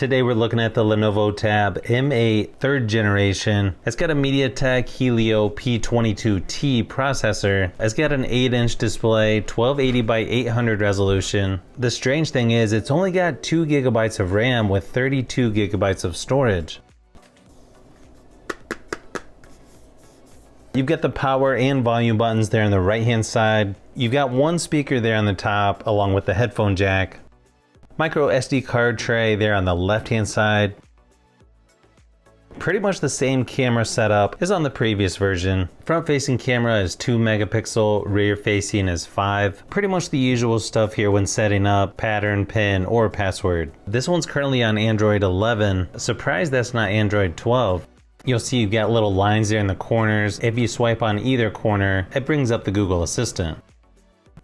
Today we're looking at the Lenovo Tab M8 3rd generation. It's got a MediaTek Helio P22T processor. It's got an 8-inch display, 1280 by 800 resolution. The strange thing is it's only got 2 gigabytes of RAM with 32 gigabytes of storage. You've got the power and volume buttons there on the right hand side. You've got one speaker there on the top along with the headphone jack. Micro SD card tray there on the left hand side. Pretty much the same camera setup as on the previous version. Front facing camera is 2 megapixel, rear facing is 5. Pretty much the usual stuff here when setting up pattern, pin, or password. This one's currently on Android 11. Surprised that's not Android 12. You'll see you've got little lines there in the corners. If you swipe on either corner, it brings up the Google Assistant.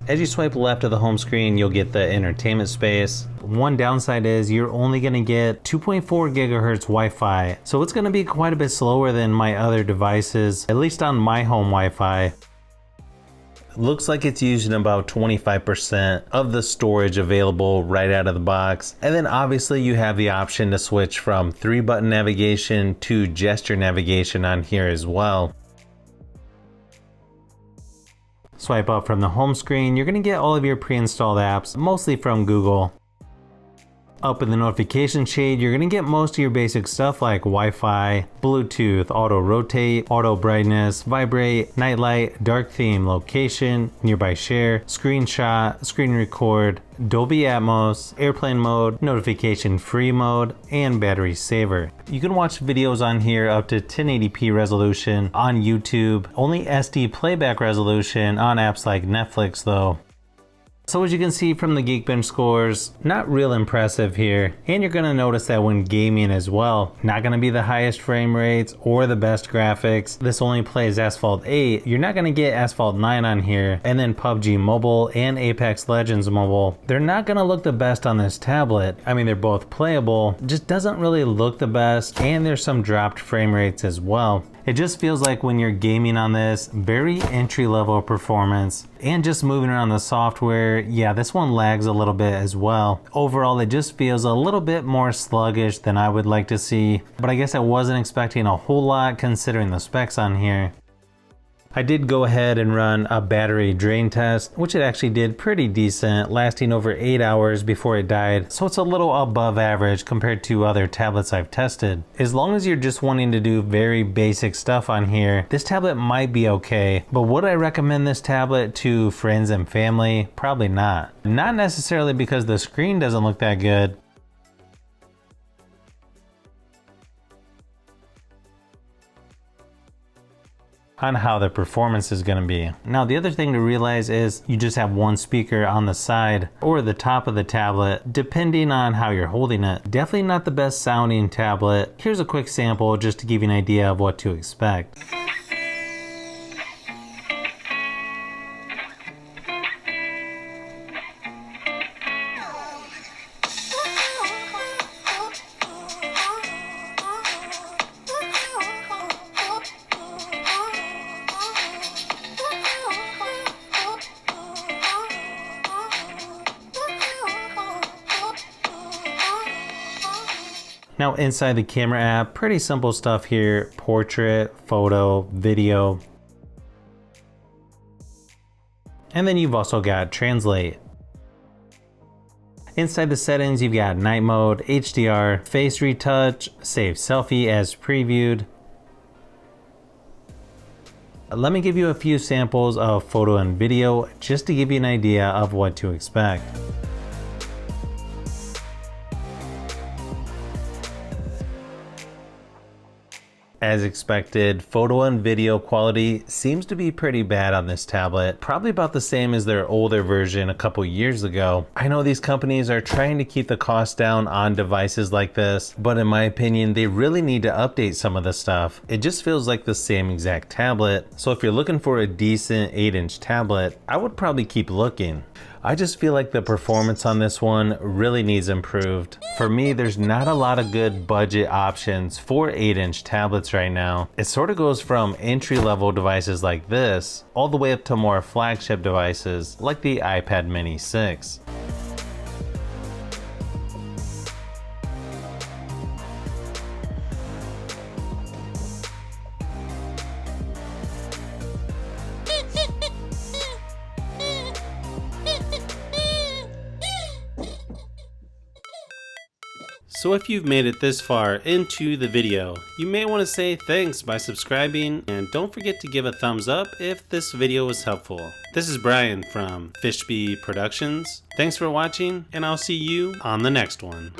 As you swipe left of the home screen, you'll get the entertainment space. One downside is you're only going to get 2.4 gigahertz Wi-Fi, so it's going to be quite a bit slower than my other devices, at least on my home Wi-Fi. Looks like it's using about 25% of the storage available right out of the box. And then obviously you have the option to switch from 3-button navigation to gesture navigation on here as well. Swipe up from the home screen, you're going to get all of your pre-installed apps, mostly from Google. Up in the notification shade, you're going to get most of your basic stuff like Wi-Fi, Bluetooth, auto rotate, auto brightness, vibrate, nightlight, dark theme, location, nearby share, screenshot, screen record, Dolby Atmos, airplane mode, notification free mode, and battery saver. You can watch videos on here up to 1080p resolution on YouTube, only SD playback resolution on apps like Netflix though. So as you can see from the Geekbench scores, not real impressive here. And you're gonna notice that when gaming as well, not gonna be the highest frame rates or the best graphics. This only plays Asphalt 8. You're not gonna get Asphalt 9 on here. And then PUBG Mobile and Apex Legends Mobile, they're not gonna look the best on this tablet. I mean, they're both playable, just doesn't really look the best. And there's some dropped frame rates as well. It just feels like when you're gaming on this, very entry-level performance. And just moving around the software, yeah, this one lags a little bit as well. Overall, it just feels a little bit more sluggish than I would like to see. But I guess I wasn't expecting a whole lot considering the specs on here. I did go ahead and run a battery drain test, which it actually did pretty decent, lasting over 8 hours before it died, so it's a little above average compared to other tablets I've tested. As long as you're just wanting to do very basic stuff on here, this tablet might be okay, but would I recommend this tablet to friends and family? Probably not. Not necessarily because the screen doesn't look that good, on how the performance is going to be. Now the other thing to realize is you just have one speaker on the side or the top of the tablet depending on how you're holding it. Definitely not the best sounding tablet. Here's a quick sample just to give you an idea of what to expect. Now inside the camera app, pretty simple stuff here. Portrait, photo, video. And then you've also got translate. Inside the settings, you've got night mode, HDR, face retouch, save selfie as previewed. Let me give you a few samples of photo and video just to give you an idea of what to expect. As expected, photo and video quality seems to be pretty bad on this tablet, probably about the same as their older version a couple years ago. I know these companies are trying to keep the cost down on devices like this, but in my opinion, they really need to update some of the stuff. It just feels like the same exact tablet, so if you're looking for a decent 8-inch tablet, I would probably keep looking. I just feel like the performance on this one really needs improved. For me, there's not a lot of good budget options for 8-inch tablets right now. It sort of goes from entry-level devices like this, all the way up to more flagship devices like the iPad mini 6. So if you've made it this far into the video, you may want to say thanks by subscribing, and don't forget to give a thumbs up if this video was helpful. This is Brian from Fishbee Productions. Thanks for watching, and I'll see you on the next one.